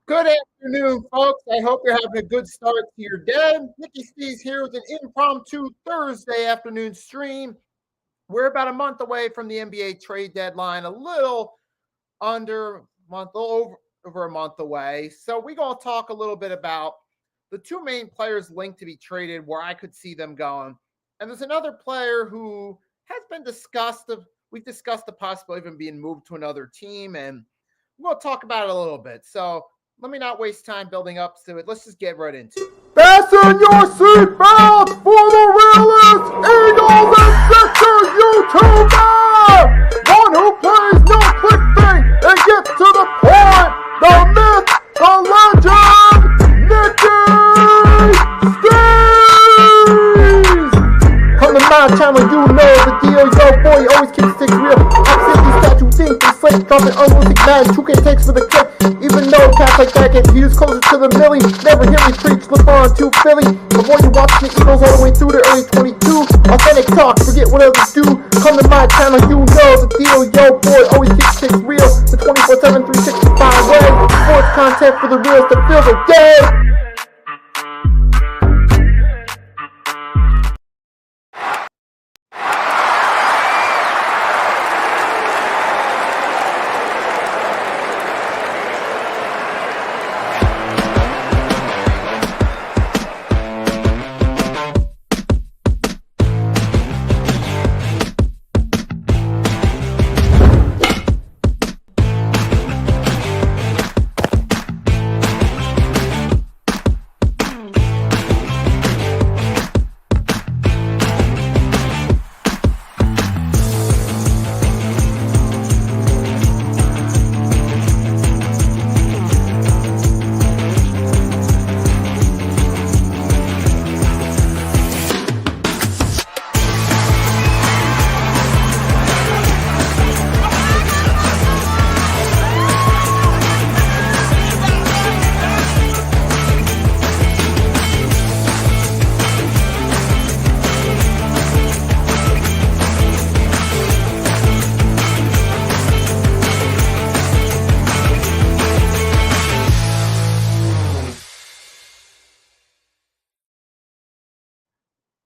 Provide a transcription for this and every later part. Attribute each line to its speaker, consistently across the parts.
Speaker 1: Good afternoon, folks. I hope you're having a good start to your day. Nikki Stees here with an impromptu Thursday afternoon stream. We're about a month away from the NBA trade deadline, a little under a month, over a month away. So we're going to talk a little bit about the two main players linked to be traded, where I could see them going. And there's another player who has been discussed. We've discussed the possibility of him being moved to another team, and we'll talk about it a little bit. So let me not waste time building up to it. Let's just get right into it.
Speaker 2: Fasten your seatbelts for the realest Eagles and Sixers YouTuber! One who plays no clickbait and gets to the point! The myth, the legend, Nikki Stees! Come to my channel, you know the deal, yo boy, always keeps things real. I'm simply statue, think, and slate, dropping unrealistic man, 2K takes for the clip. Even though cats like that get views closer to the millie, never hear me preach, LeBron to Philly. Before you watch the Eagles all the way through the early 22, authentic talk, forget what others do. Come to my channel, you know the deal, yo boy, always keeps things real. The 24/7, 365 way, sports content for the reals to fill the day.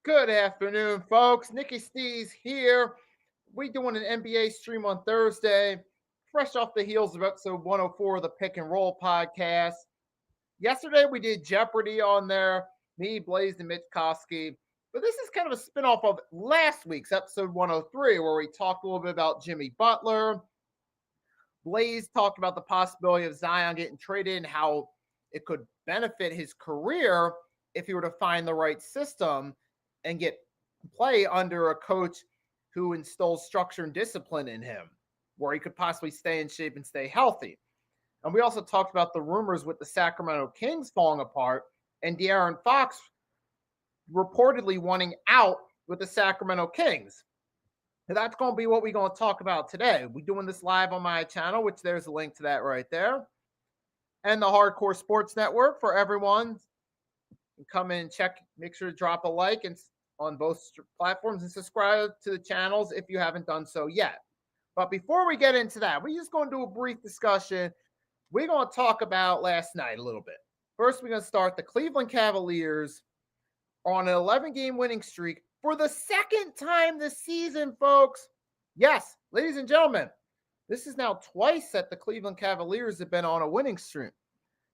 Speaker 1: Good afternoon, folks. Nikki Stees here. We doing an NBA stream on Thursday, fresh off the heels of episode 104 of the Pick and Roll podcast. Yesterday we did Jeopardy on there, me, Blaze, and Mitch Koski. But this is kind of a spinoff of last week's episode 103, where we talked a little bit about Jimmy Butler. Blaze talked about the possibility of Zion getting traded and how it could benefit his career if he were to find the right system and get play under a coach who instills structure and discipline in him, where he could possibly stay in shape and stay healthy. And we also talked about the rumors with the Sacramento Kings falling apart and De'Aaron Fox reportedly wanting out with the Sacramento Kings. And that's going to be what we're going to talk about today. We're doing this live on my channel, which there's a link to that right there. And the Hardcore Sports Network for everyone. Come in and check, make sure to drop a like and on both platforms and subscribe to the channels if you haven't done so yet. But before we get into that, we're just going to do a brief discussion. We're going to talk about last night a little bit. First, we're going to start the Cleveland Cavaliers on an 11-game winning streak for the second time this season, folks. Yes, ladies and gentlemen, this is now twice that the Cleveland Cavaliers have been on a winning streak.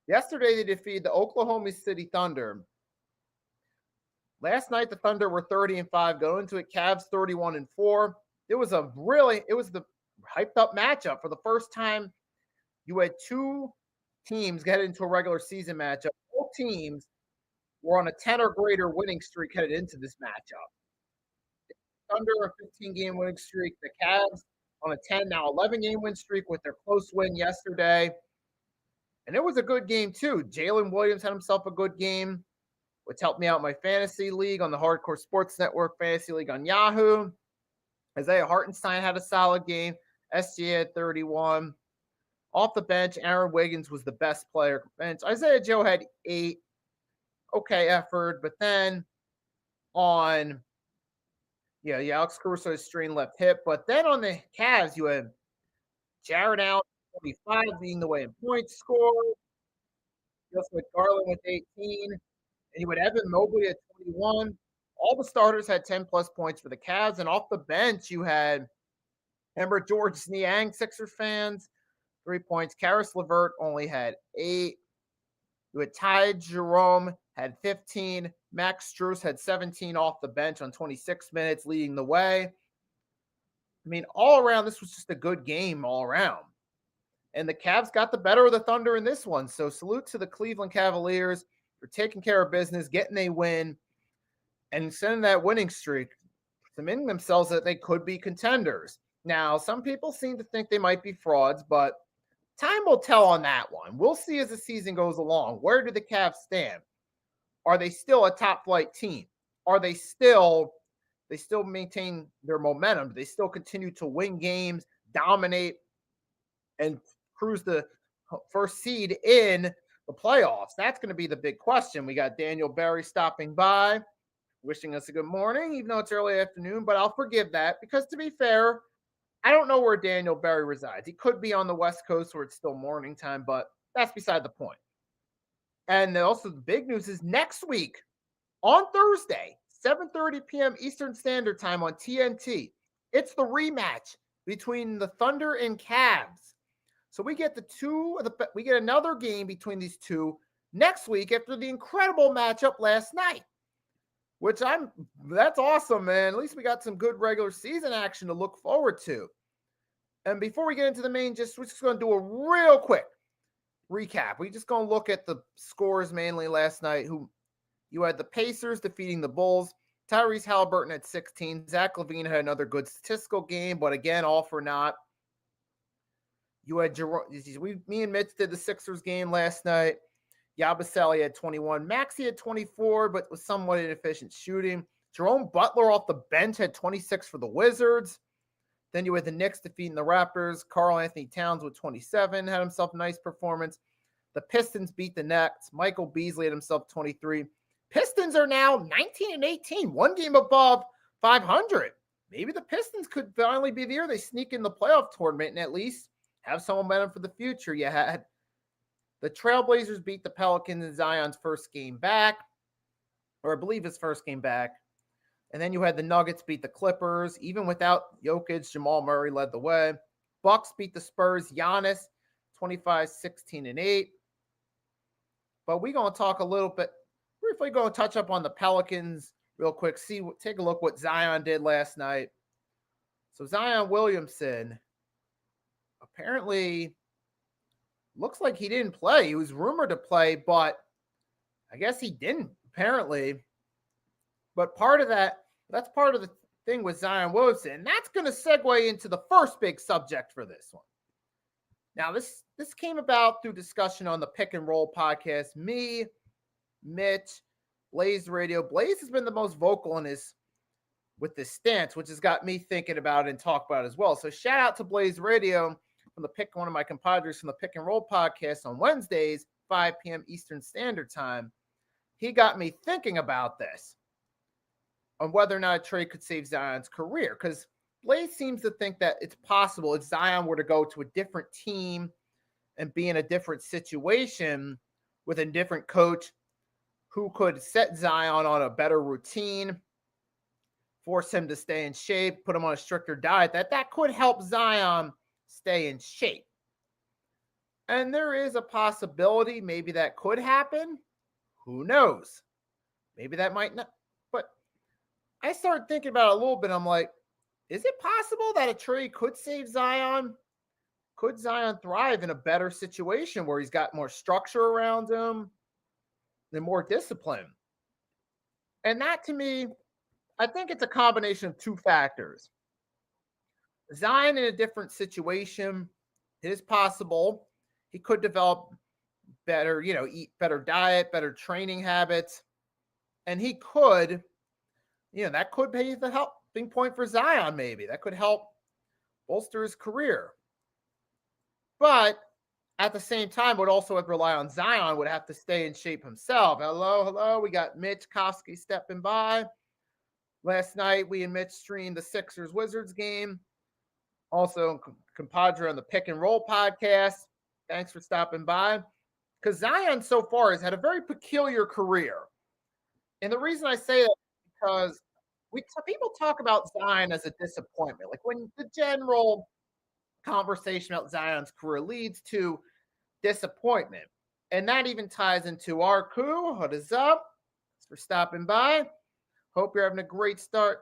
Speaker 1: Yesterday, they defeated the Oklahoma City Thunder. Last night, the Thunder were 30-5. Going into it, Cavs 31-4. It was the hyped up matchup. For the first time, you had two teams get into a regular season matchup. Both teams were on a 10 or greater winning streak headed into this matchup. Thunder, a 15-game winning streak. The Cavs on a 10, now 11-game win streak with their close win yesterday. And it was a good game, too. Jalen Williams had himself a good game, which helped me out in my fantasy league on the Hardcore Sports Network Fantasy League on Yahoo. Isaiah Hartenstein had a solid game. SGA had 31. Off the bench, Aaron Wiggins was the best player. Bench. Isaiah Joe had 8. Okay effort. But then on, Alex Caruso had strained left hip. But then on the Cavs, you had Jared Allen, 25, leading the way in points scored. You also had Garland with 18, and you had Evan Mobley at 21. All the starters had 10 plus points for the Cavs, and off the bench you had remember George Niang, Sixers fans, 3 points. Karis LeVert only had 8. You had Ty Jerome had 15. Max Strus had 17 off the bench on 26 minutes, leading the way. I mean, all around, this was just a good game all around. And the Cavs got the better of the Thunder in this one. So salute to the Cleveland Cavaliers for taking care of business, getting a win, and sending that winning streak, cementing themselves that they could be contenders. Now, some people seem to think they might be frauds, but time will tell on that one. We'll see as the season goes along. Where do the Cavs stand? Are they still a top flight team? Are they still maintain their momentum? Do they still continue to win games, dominate, and cruise the first seed in the playoffs? That's going to be the big question. We got Daniel Berry stopping by, wishing us a good morning, even though it's early afternoon, but I'll forgive that because, to be fair, I don't know where Daniel Berry resides. He could be on the West Coast where it's still morning time, but that's beside the point. And also the big news is next week on Thursday, 7:30 p.m. Eastern Standard Time on TNT. It's the rematch between the Thunder and Cavs. So we get we get another game between these two next week after the incredible matchup last night. That's awesome, man. At least we got some good regular season action to look forward to. And before we get into the main, we're just going to do a real quick recap. We're just going to look at the scores mainly last night. You had the Pacers defeating the Bulls. Tyrese Halliburton at 16. Zach LaVine had another good statistical game, but again, all for naught. You had me and Mitch did the Sixers game last night. Yabusele had 21. Maxey had 24, but with somewhat inefficient shooting. Jerome Butler off the bench had 26 for the Wizards. Then you had the Knicks defeating the Raptors. Karl Anthony Towns with 27 had himself a nice performance. The Pistons beat the Nets. Michael Beasley had himself 23. Pistons are now 19-18, one game above 500. Maybe the Pistons could finally be the year they sneak in the playoff tournament and at least have some momentum for the future. You had the Trailblazers beat the Pelicans in Zion's first game back, or I believe his first game back. And then you had the Nuggets beat the Clippers. Even without Jokic, Jamal Murray led the way. Bucks beat the Spurs. Giannis, 25, 16, and 8. But we're going to talk a little bit, briefly going to touch up on the Pelicans real quick. Take a look what Zion did last night. So Zion Williamson apparently looks like he didn't play. He was rumored to play, but I guess he didn't, apparently. But that's part of the thing with Zion Williamson. And that's going to segue into the first big subject for this one. Now, this came about through discussion on the Pick and Roll podcast. Me, Mitch, Blaze Radio. Blaze has been the most vocal with this stance, which has got me thinking about it and talk about it as well. So shout out to Blaze Radio from one of my compadres from the Pick and Roll podcast on Wednesdays, 5 p.m. Eastern Standard Time. He got me thinking about this, on whether or not a trade could save Zion's career. Because Blaze seems to think that it's possible if Zion were to go to a different team and be in a different situation with a different coach who could set Zion on a better routine, force him to stay in shape, put him on a stricter diet, that could help Zion stay in shape. And there is a possibility maybe that could happen. Who knows? Maybe that might not. But I started thinking about it a little bit. I'm like, is it possible that a trade could save Zion? Could Zion thrive in a better situation where he's got more structure around him and more discipline? And that, to me, I think it's a combination of two factors. Zion in a different situation, it is possible he could develop better, eat better diet, better training habits, and he could, that could be the helping point for Zion. Maybe that could help bolster his career. But at the same time, would also rely on Zion, would have to stay in shape himself. Hello. We got Mitch Kofsky stepping by. Last night, we and Mitch streamed the Sixers-Wizards game. Also, compadre on the Pick and Roll podcast. Thanks for stopping by. because Zion so far has had a very peculiar career. And the reason I say that is because people talk about Zion as a disappointment. Like when the general conversation about Zion's career leads to disappointment. And that even ties into our coup. What is up? Thanks for stopping by. Hope you're having a great start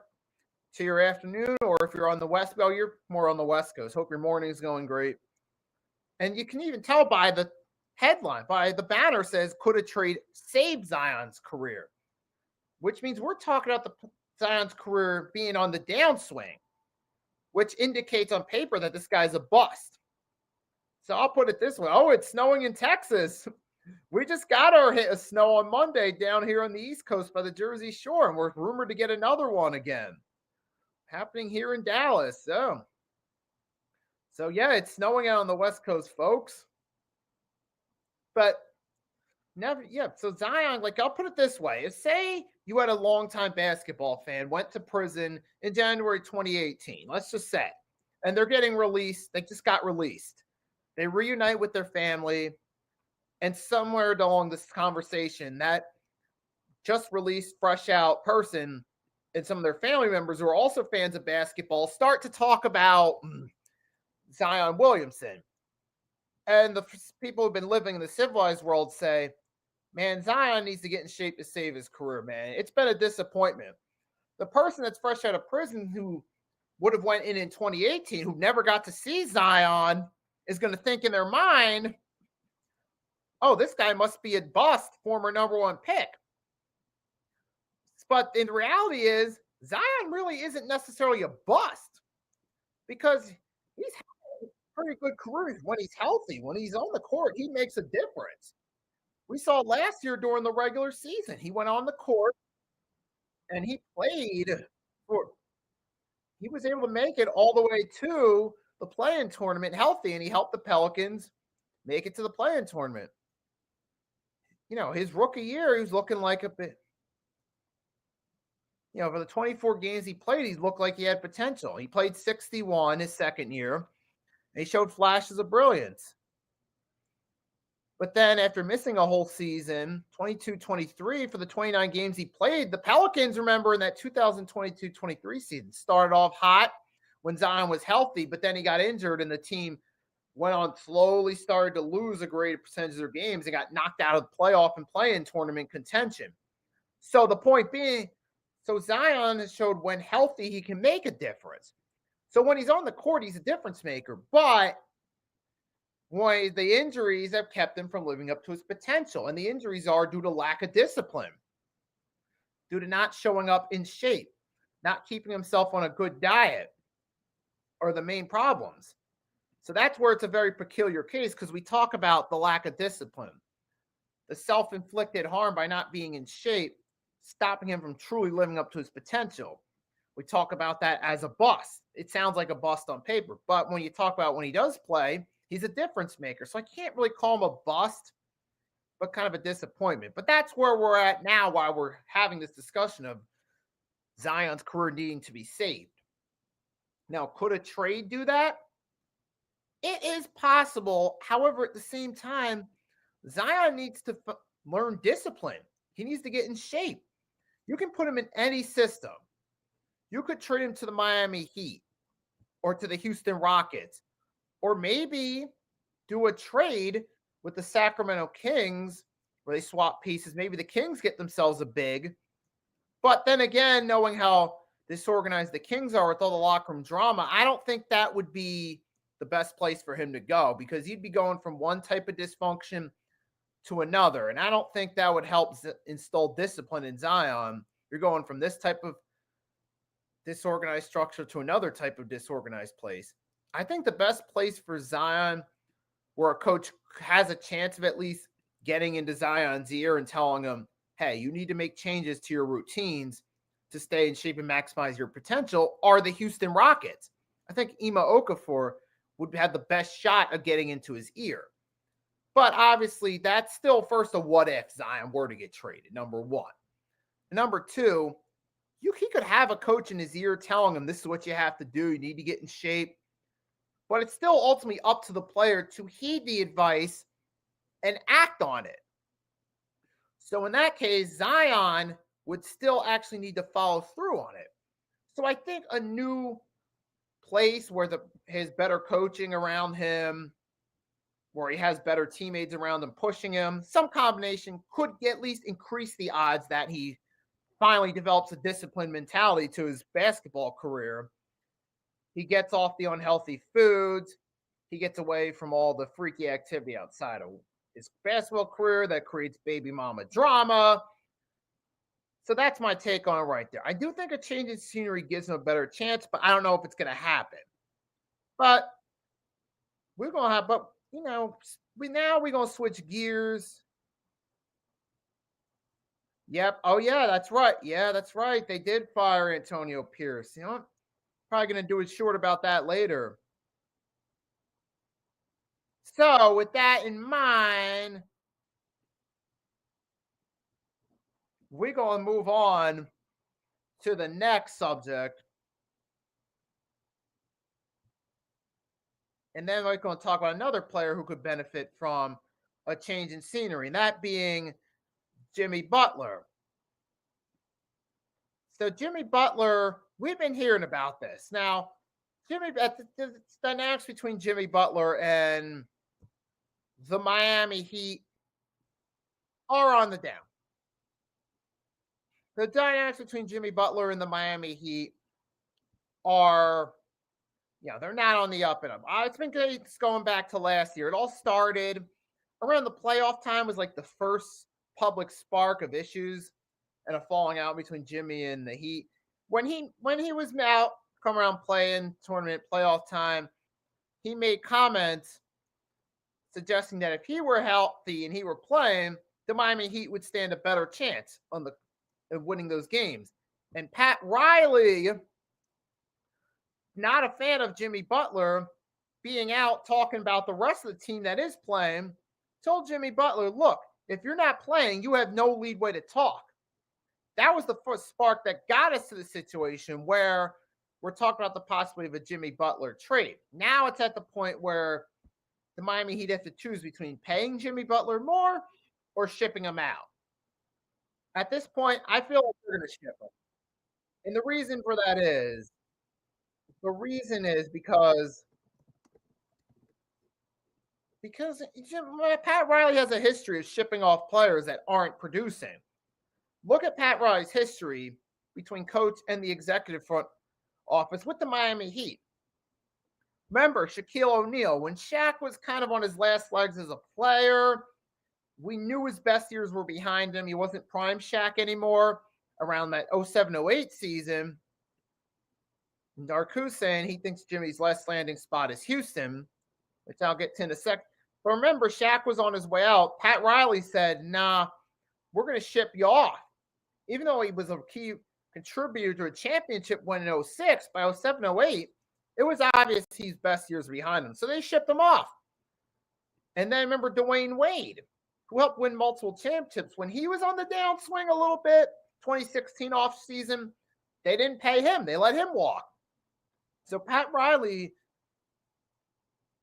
Speaker 1: to your afternoon, or if you're on the West, well, you're more on the West Coast. Hope your morning is going great. And you can even tell by the headline, by the banner says, could a trade save Zion's career? Which means we're talking about the Zion's career being on the downswing, which indicates on paper that this guy's a bust. So I'll put it this way. Oh, it's snowing in Texas. We just got our hit of snow on Monday down here on the East Coast by the Jersey Shore, and we're rumored to get another one again. Happening here in Dallas. So yeah, it's snowing out on the West Coast, folks. But so Zion, like I'll put it this way. If say you had a longtime basketball fan, went to prison in January 2018, let's just say, and they're getting released, they just got released. They reunite with their family, and somewhere along this conversation, that just released, fresh out person and some of their family members who are also fans of basketball start to talk about Zion Williamson. And the people who've been living in the civilized world say, man, Zion needs to get in shape to save his career, man. It's been a disappointment. The person that's fresh out of prison who would have went in 2018, who never got to see Zion, is going to think in their mind, oh, this guy must be a bust, former number one pick. But in reality is, Zion really isn't necessarily a bust because he's had a pretty good career when he's healthy. When he's on the court, he makes a difference. We saw last year during the regular season, he went on the court and he played. He was able to make it all the way to the play-in tournament healthy, and he helped the Pelicans make it to the play-in tournament. You know, his rookie year, he was looking like a bit. You know, for the 24 games he played, he looked like he had potential. He played 61 his second year, and he showed flashes of brilliance. But then after missing a whole season, 22-23, for the 29 games he played, the Pelicans, remember, in that 2022-23 season, started off hot when Zion was healthy, but then he got injured, and the team went on slowly, started to lose a great percentage of their games, and got knocked out of the playoff and play-in tournament contention. So the point being, so Zion has showed when healthy, he can make a difference. So when he's on the court, he's a difference maker. But when the injuries have kept him from living up to his potential. And the injuries are due to lack of discipline, due to not showing up in shape, not keeping himself on a good diet are the main problems. So that's where it's a very peculiar case because we talk about the lack of discipline, the self-inflicted harm by not being in shape, stopping him from truly living up to his potential. We talk about that as a bust. It sounds like a bust on paper, but when you talk about when he does play, he's a difference maker. So I can't really call him a bust, but kind of a disappointment. But that's where we're at now while we're having this discussion of Zion's career needing to be saved. Now, could a trade do that? It is possible. However, at the same time, Zion needs to learn discipline. He needs to get in shape. You can put him in any system. You could trade him to the Miami Heat or to the Houston Rockets, or maybe do a trade with the Sacramento Kings where they swap pieces. Maybe the Kings get themselves a big. But then again, knowing how disorganized the Kings are with all the locker room drama, I don't think that would be the best place for him to go because he'd be going from one type of dysfunction to another. And I don't think that would help install discipline in Zion. You're going from this type of disorganized structure to another type of disorganized place. I think the best place for Zion where a coach has a chance of at least getting into Zion's ear and telling him, hey, you need to make changes to your routines to stay in shape and maximize your potential are the Houston Rockets. I think Ime Okafor would have the best shot of getting into his ear. But obviously, that's still first a what if Zion were to get traded, number one. And number two, he could have a coach in his ear telling him this is what you have to do. You need to get in shape. But it's still ultimately up to the player to heed the advice and act on it. So in that case, Zion would still actually need to follow through on it. So I think a new place where his better coaching around him, where he has better teammates around him pushing him, some combination could at least increase the odds that he finally develops a disciplined mentality to his basketball career. He gets off the unhealthy foods. He gets away from all the freaky activity outside of his basketball career that creates baby mama drama. So that's my take on it right there. I do think a change in scenery gives him a better chance, but I don't know if it's going to happen. But we're going to have, but we're going to switch gears. Yep. Oh, yeah, that's right. Yeah, that's right. They did fire Antonio Pierce. Probably going to do it short about that later. So, with that in mind, we're going to move on to the next subject. And then we're going to talk about another player who could benefit from a change in scenery, and that being Jimmy Butler. So Jimmy Butler, we've been hearing about this. Now, the dynamics between Jimmy Butler and the Miami Heat are on the down. The dynamics between Jimmy Butler and the Miami Heat are, they're not on the up and up. It's been great going back to last year. It all started around the playoff time, was like the first public spark of issues and a falling out between Jimmy and the Heat. When he was out, come around playing tournament playoff time, he made comments suggesting that if he were healthy and he were playing, the Miami Heat would stand a better chance of winning those games. And Pat Riley, not a fan of Jimmy Butler being out talking about the rest of the team that is playing, told Jimmy Butler, look, if you're not playing, you have no leeway to talk. That was the first spark that got us to the situation where we're talking about the possibility of a Jimmy Butler trade. Now it's at the point where the Miami Heat have to choose between paying Jimmy Butler more or shipping him out. At this point, I feel like they're going to ship him. And the reason for that is, because Pat Riley has a history of shipping off players that aren't producing. Look at Pat Riley's history between coach and the executive front office with the Miami Heat. Remember Shaquille O'Neal, when Shaq was kind of on his last legs as a player, we knew his best years were behind him. He wasn't prime Shaq anymore around that 07-08 season. Darku saying he thinks Jimmy's last landing spot is Houston, which I'll get to in a sec. But remember, Shaq was on his way out. Pat Riley said, nah, we're going to ship you off. Even though he was a key contributor to a championship win in 06, by 07-08, it was obvious his best years behind him. So they shipped him off. And then remember Dwayne Wade, who helped win multiple championships. When he was on the downswing a little bit, 2016 off season, they didn't pay him. They let him walk. So Pat Riley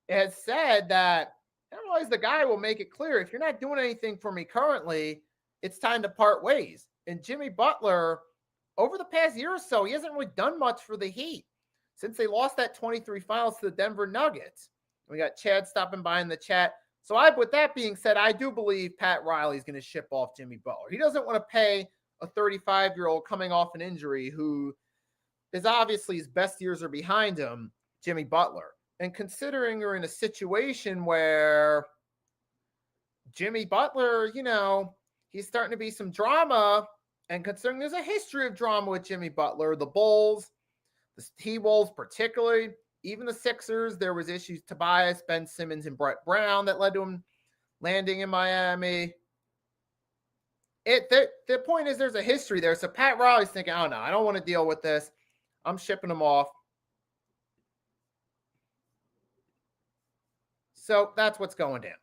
Speaker 1: has said that, I realize the guy will make it clear, if you're not doing anything for me currently, it's time to part ways. And Jimmy Butler, over the past year or so, he hasn't really done much for the Heat since they lost that 23 finals to the Denver Nuggets. We got Chad stopping by in the chat. So with that being said, I do believe Pat Riley is going to ship off Jimmy Butler. He doesn't want to pay a 35-year-old coming off an injury who is obviously his best years are behind him, Jimmy Butler. And considering you're in a situation where Jimmy Butler, he's starting to be some drama, and considering there's a history of drama with Jimmy Butler, the Bulls, the T-Wolves particularly, even the Sixers, there was issues, Tobias, Ben Simmons, and Brett Brown that led to him landing in Miami. The point is there's a history there. So Pat Riley's thinking, oh no, I don't want to deal with this. I'm shipping him off. So that's what's going down.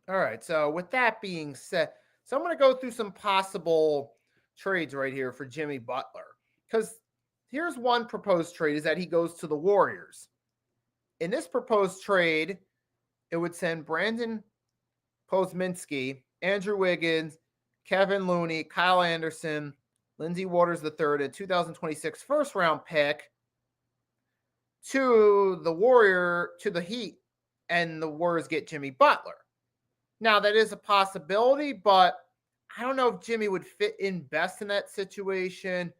Speaker 1: All right. So with that being said, so I'm going to go through some possible trades right here for Jimmy Butler. Because here's one proposed trade is that he goes to the Warriors. In this proposed trade, it would send Brandon Posminski, Andrew Wiggins, Kevin Looney, Kyle Anderson, Lindsey Waters III, and 2026 first round pick to the Heat, and the Warriors get Jimmy Butler. Now, that is a possibility, but I don't know if Jimmy would fit in best in that situation.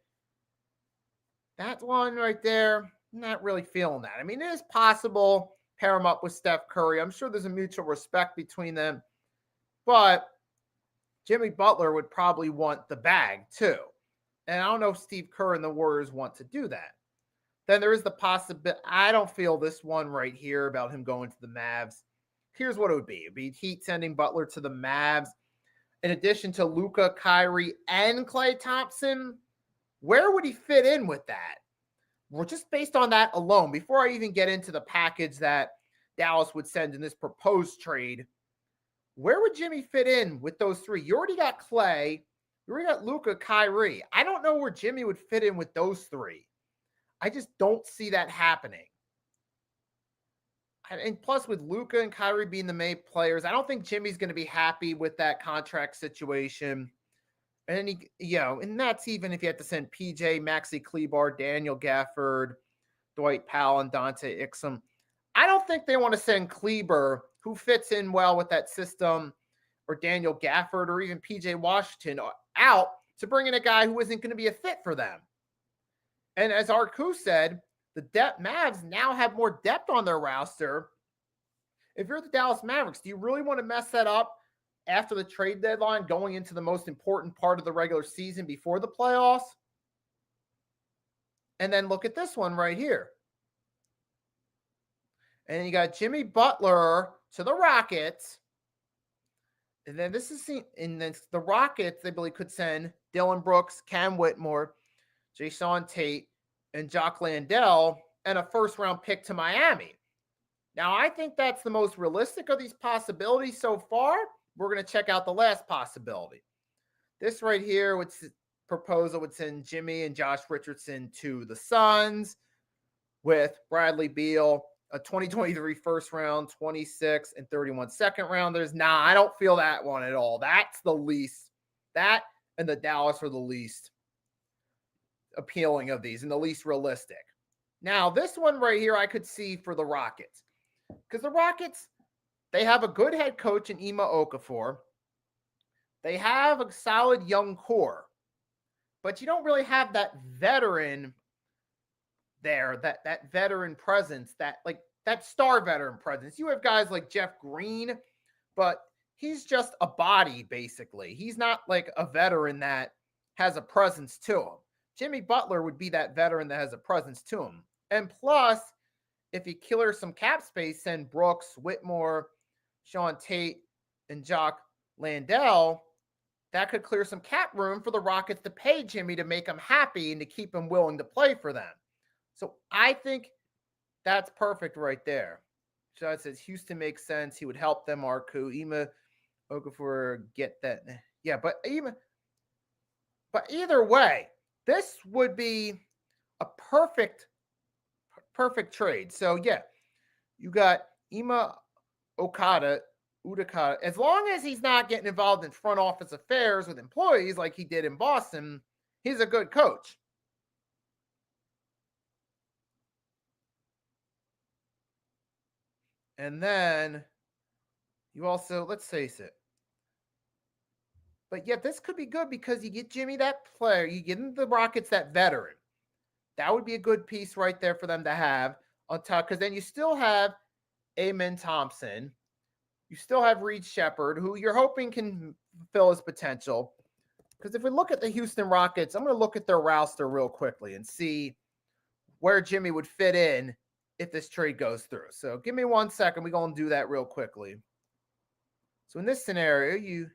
Speaker 1: That one right there, not really feeling that. I mean, it is possible, pair him up with Steph Curry. I'm sure there's a mutual respect between them, but Jimmy Butler would probably want the bag too. And I don't know if Steve Kerr and the Warriors want to do that. Then there is the possibility. I don't feel this one right here about him going to the Mavs. Here's what it would be. It'd be Heat sending Butler to the Mavs. In addition to Luka, Kyrie, and Klay Thompson, where would he fit in with that? Well, just based on that alone, before I even get into the package that Dallas would send in this proposed trade, where would Jimmy fit in with those three? You already got Klay. You already got Luka, Kyrie. I don't know where Jimmy would fit in with those three. I just don't see that happening. And plus, with Luka and Kyrie being the main players, I don't think Jimmy's going to be happy with that contract situation. And and that's even if you have to send PJ, Maxi Kleber, Daniel Gafford, Dwight Powell, and Dante Exum. I don't think they want to send Kleber, who fits in well with that system, or Daniel Gafford, or even PJ Washington out to bring in a guy who isn't going to be a fit for them. And as Arku said, the Mavs now have more depth on their roster. If you're the Dallas Mavericks, do you really want to mess that up after the trade deadline, going into the most important part of the regular season before the playoffs? And then look at this one right here. And then you got Jimmy Butler to the Rockets. And then the Rockets, they believe, could send Dylan Brooks, Cam Whitmore, Jason Tate, and Jock Landale, and a first-round pick to Miami. Now, I think that's the most realistic of these possibilities so far. We're going to check out the last possibility. This right here proposal would send Jimmy and Josh Richardson to the Suns with Bradley Beal, a 2023 first round, 26 and 31 second rounders. Nah, I don't feel that one at all. That's the least. That and the Dallas are the least appealing of these and the least realistic. Now, this one right here I could see for the Rockets. Because the Rockets, they have a good head coach in Ime Okafor. They have a solid young core. But you don't really have that veteran there, that veteran presence, that star veteran presence. You have guys like Jeff Green, but he's just a body, basically. He's not like a veteran that has a presence to him. Jimmy Butler would be that veteran that has a presence to him. And plus, if you clear some cap space, send Brooks, Whitmore, Sean Tate, and Jock Landale, that could clear some cap room for the Rockets to pay Jimmy to make him happy and to keep him willing to play for them. So I think that's perfect right there. Sean says Houston makes sense. He would help them, Arku. Ime Okafor get that. Yeah, but either way, this would be a perfect trade. So yeah, you got Ime Udoka. As long as he's not getting involved in front office affairs with employees like he did in Boston, he's a good coach. And then you also, let's face it. But yeah, this could be good because you get Jimmy that player. You get the Rockets that veteran. That would be a good piece right there for them to have on top. Because then you still have Amen Thompson. You still have Reed Shepherd, who you're hoping can fulfill his potential. Because if we look at the Houston Rockets, I'm going to look at their roster real quickly and see where Jimmy would fit in if this trade goes through. So give me 1 second. We're going to do that real quickly. So in this scenario,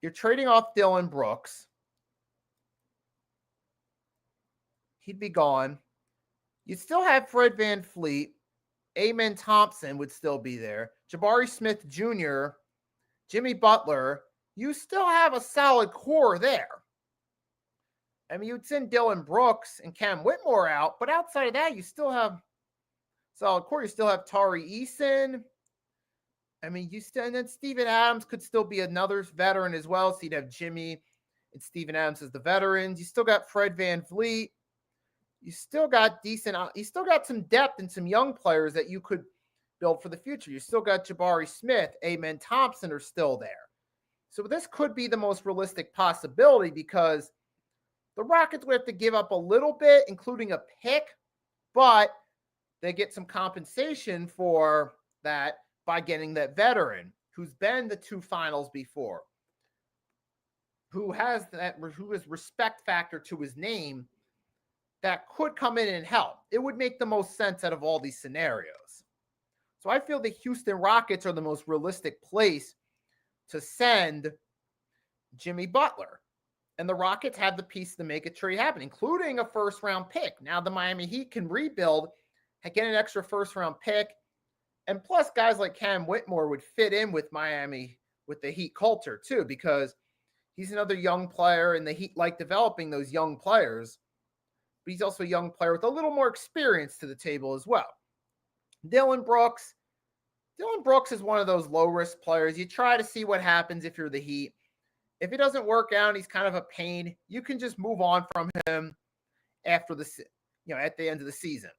Speaker 1: you're trading off Dylan Brooks. He'd be gone. You'd still have Fred VanVleet. Amen Thompson would still be there. Jabari Smith Jr., Jimmy Butler. You still have a solid core there. I mean, you'd send Dylan Brooks and Cam Whitmore out, but outside of that, you still have Solid core. You still have Tari Eason. I mean, and then Steven Adams could still be another veteran as well. So you'd have Jimmy and Steven Adams as the veterans. You still got Fred VanVleet. You still got you still got some depth and some young players that you could build for the future. You still got Jabari Smith, Amen Thompson are still there. So this could be the most realistic possibility because the Rockets would have to give up a little bit, including a pick, but they get some compensation for that by getting that veteran who's been the two finals before, who has respect factor to his name that could come in and help. It would make the most sense out of all these scenarios. So I feel the Houston Rockets are the most realistic place to send Jimmy Butler. And the Rockets have the piece to make a trade happen, including a first-round pick. Now the Miami Heat can rebuild, get an extra first-round pick, and plus guys like Cam Whitmore would fit in with Miami, with the Heat culture too, because he's another young player, and the Heat like developing those young players. But he's also a young player with a little more experience to the table as well. Dylan Brooks is one of those low-risk players. You try to see what happens if you're the Heat. If it doesn't work out, he's kind of a pain. You can just move on from him after at the end of the season.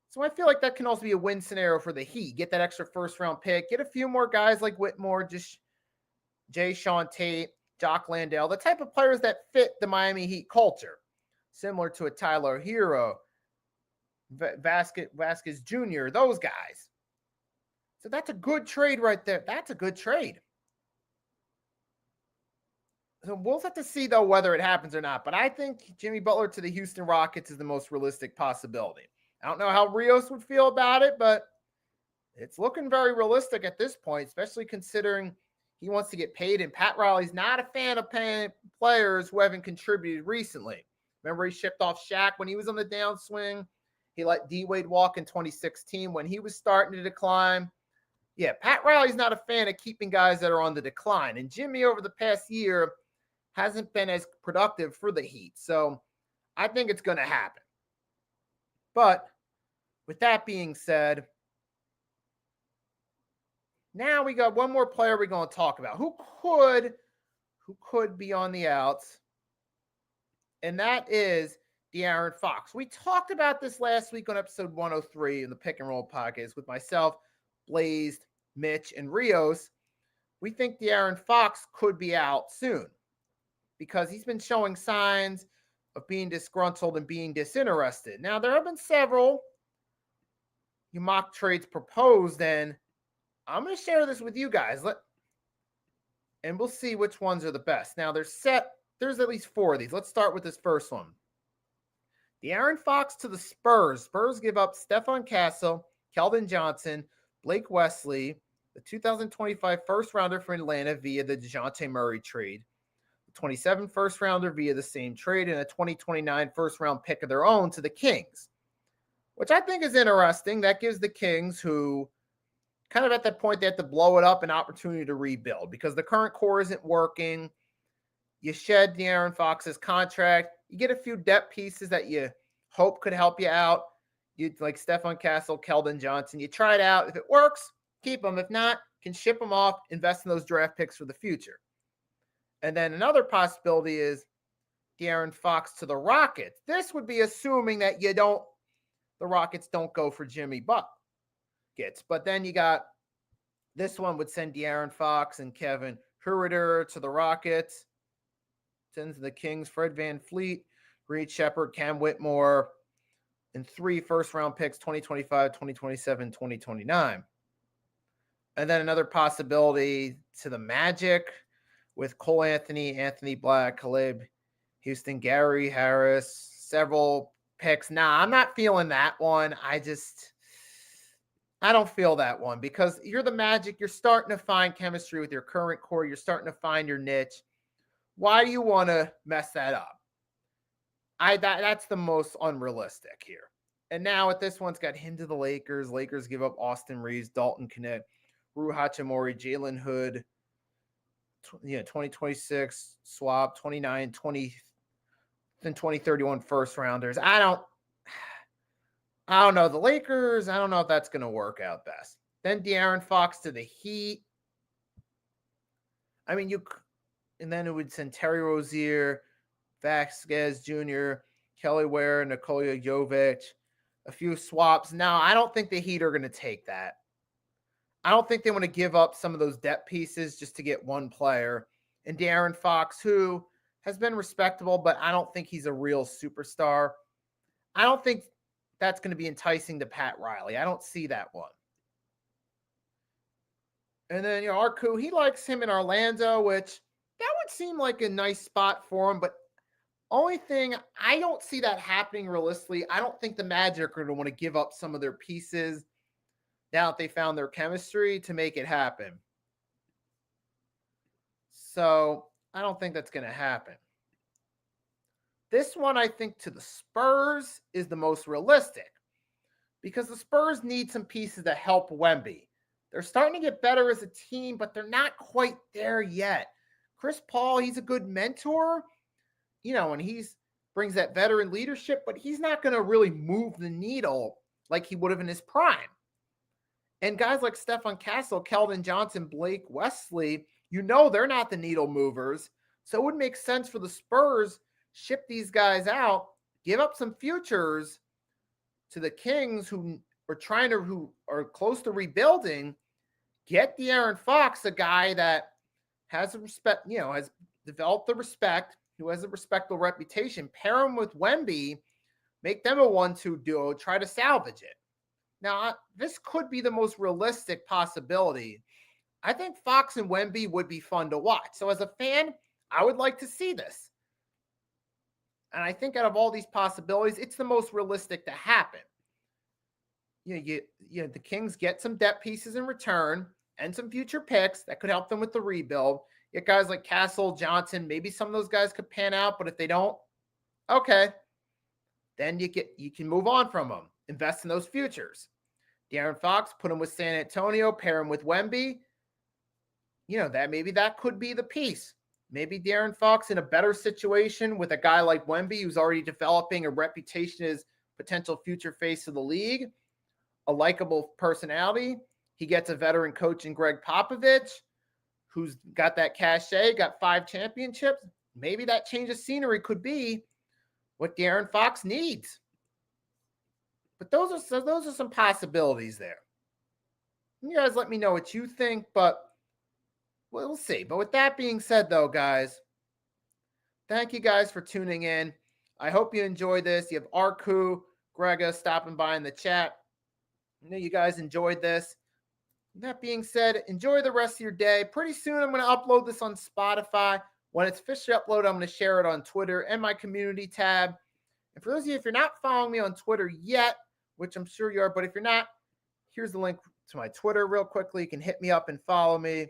Speaker 1: So I feel like that can also be a win scenario for the Heat. Get that extra first-round pick. Get a few more guys like Whitmore, just Sean Tate, Jock Landale, the type of players that fit the Miami Heat culture, similar to a Tyler Hero, Vasquez Jr., those guys. So that's a good trade right there. That's a good trade. So we'll have to see, though, whether it happens or not. But I think Jimmy Butler to the Houston Rockets is the most realistic possibility. I don't know how Rios would feel about it, but it's looking very realistic at this point, especially considering he wants to get paid. And Pat Riley's not a fan of paying players who haven't contributed recently. Remember, he shipped off Shaq when he was on the downswing. He let D-Wade walk in 2016 when he was starting to decline. Yeah, Pat Riley's not a fan of keeping guys that are on the decline. And Jimmy, over the past year, hasn't been as productive for the Heat. So I think it's going to happen. But with that being said, now we got one more player we're going to talk about who could be on the outs, and that is De'Aaron Fox. We talked about this last week on episode 103 in the Pick and Roll podcast with myself, Blazed, Mitch, and Rios. We think De'Aaron Fox could be out soon because he's been showing signs of being disgruntled and being disinterested. Now, there have been several mock trades proposed, and I'm going to share this with you guys, and we'll see which ones are the best. Now, there's at least 4 of these. Let's start with this first one. De'Aaron Fox to the Spurs. Spurs give up Stephon Castle, Keldon Johnson, Blake Wesley, the 2025 first-rounder for Atlanta via the DeJounte Murray trade, the 27 first-rounder via the same trade, and a 2029 first-round pick of their own to the Kings, which I think is interesting. That gives the Kings, who kind of at that point they have to blow it up, an opportunity to rebuild because the current core isn't working. You shed De'Aaron Fox's contract. You get a few depth pieces that you hope could help you out. You like Stephon Castle, Keldon Johnson. You try it out. If it works, keep them. If not, can ship them off, invest in those draft picks for the future. And then another possibility is De'Aaron Fox to the Rockets. This would be assuming that the Rockets don't go for Jimmy Buckets. But then you got this one would send De'Aaron Fox and Kevin Huerter to the Rockets. Sends the Kings Fred VanVleet, Reed Shepard, Cam Whitmore, and 3 first-round picks, 2025, 2027, 2029. And then another possibility to the Magic with Cole Anthony, Anthony Black, Caleb Houston, Gary Harris, several picks. Nah, I'm not feeling that one. I don't feel that one because you're the Magic. You're starting to find chemistry with your current core. You're starting to find your niche. Why do you want to mess that up? That's the most unrealistic here. And now with this one's got him to the Lakers. Lakers give up Austin Reeves, Dalton Knecht, Rui Hachimura, Jalen Hood, 2026 swap, 29, 20, then 2031 first rounders. I don't know. The Lakers, I don't know if that's going to work out best. Then De'Aaron Fox to the Heat. I mean, and then it would send Terry Rozier, Vasquez Jr., Kelly Ware, Nikola Jovic, a few swaps. Now, I don't think the Heat are going to take that. I don't think they want to give up some of those depth pieces just to get one player. And De'Aaron Fox, who has been respectable, but I don't think he's a real superstar. I don't think that's going to be enticing to Pat Riley. I don't see that one. And then, Arku, he likes him in Orlando, which that would seem like a nice spot for him. But only thing, I don't see that happening realistically. I don't think the Magic are going to want to give up some of their pieces now that they found their chemistry to make it happen. So I don't think that's going to happen. This one, I think, to the Spurs is the most realistic because the Spurs need some pieces to help Wemby. They're starting to get better as a team, but they're not quite there yet. Chris Paul, he's a good mentor, and he's brings that veteran leadership, but he's not going to really move the needle like he would have in his prime. And guys like Stefan Castle, Keldon Johnson, Blake Wesley, they're not the needle movers. So it would make sense for the Spurs ship these guys out, give up some futures to the Kings who are close to rebuilding, get De'Aaron Fox, a guy that has has developed the respect, who has a respectable reputation, pair him with Wemby, make them a 1-2 duo, try to salvage it. Now, this could be the most realistic possibility. I think Fox and Wemby would be fun to watch. So as a fan, I would like to see this. And I think out of all these possibilities, it's the most realistic to happen. The Kings get some depth pieces in return and some future picks that could help them with the rebuild. Get guys like Castle, Johnson, maybe some of those guys could pan out, but if they don't, okay. Then you can move on from them. Invest in those futures. De'Aaron Fox, put him with San Antonio, pair him with Wemby. That could be the piece. Maybe De'Aaron Fox in a better situation with a guy like Wemby who's already developing a reputation as potential future face of the league, a likable personality. He gets a veteran coach in Greg Popovich, who's got that cachet, got 5 championships. Maybe that change of scenery could be what De'Aaron Fox needs. But those are some possibilities there. You guys let me know what you think, but we'll see. But with that being said, though, guys, thank you guys for tuning in. I hope you enjoyed this. You have Arku, Grega stopping by in the chat. I know you guys enjoyed this. With that being said, enjoy the rest of your day. Pretty soon, I'm going to upload this on Spotify. When it's officially uploaded, I'm going to share it on Twitter and my community tab. And for those of you, if you're not following me on Twitter yet, which I'm sure you are, but if you're not, here's the link to my Twitter real quickly. You can hit me up and follow me.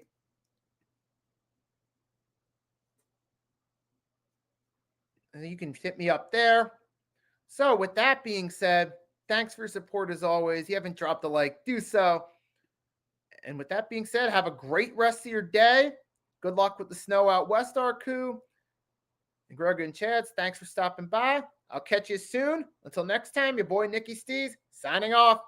Speaker 1: And you can hit me up there. So with that being said, thanks for your support as always. If you haven't dropped a like, do so. And with that being said, have a great rest of your day. Good luck with the snow out west, Arku. And Greg and Chads, thanks for stopping by. I'll catch you soon. Until next time, your boy Nicky Stees signing off.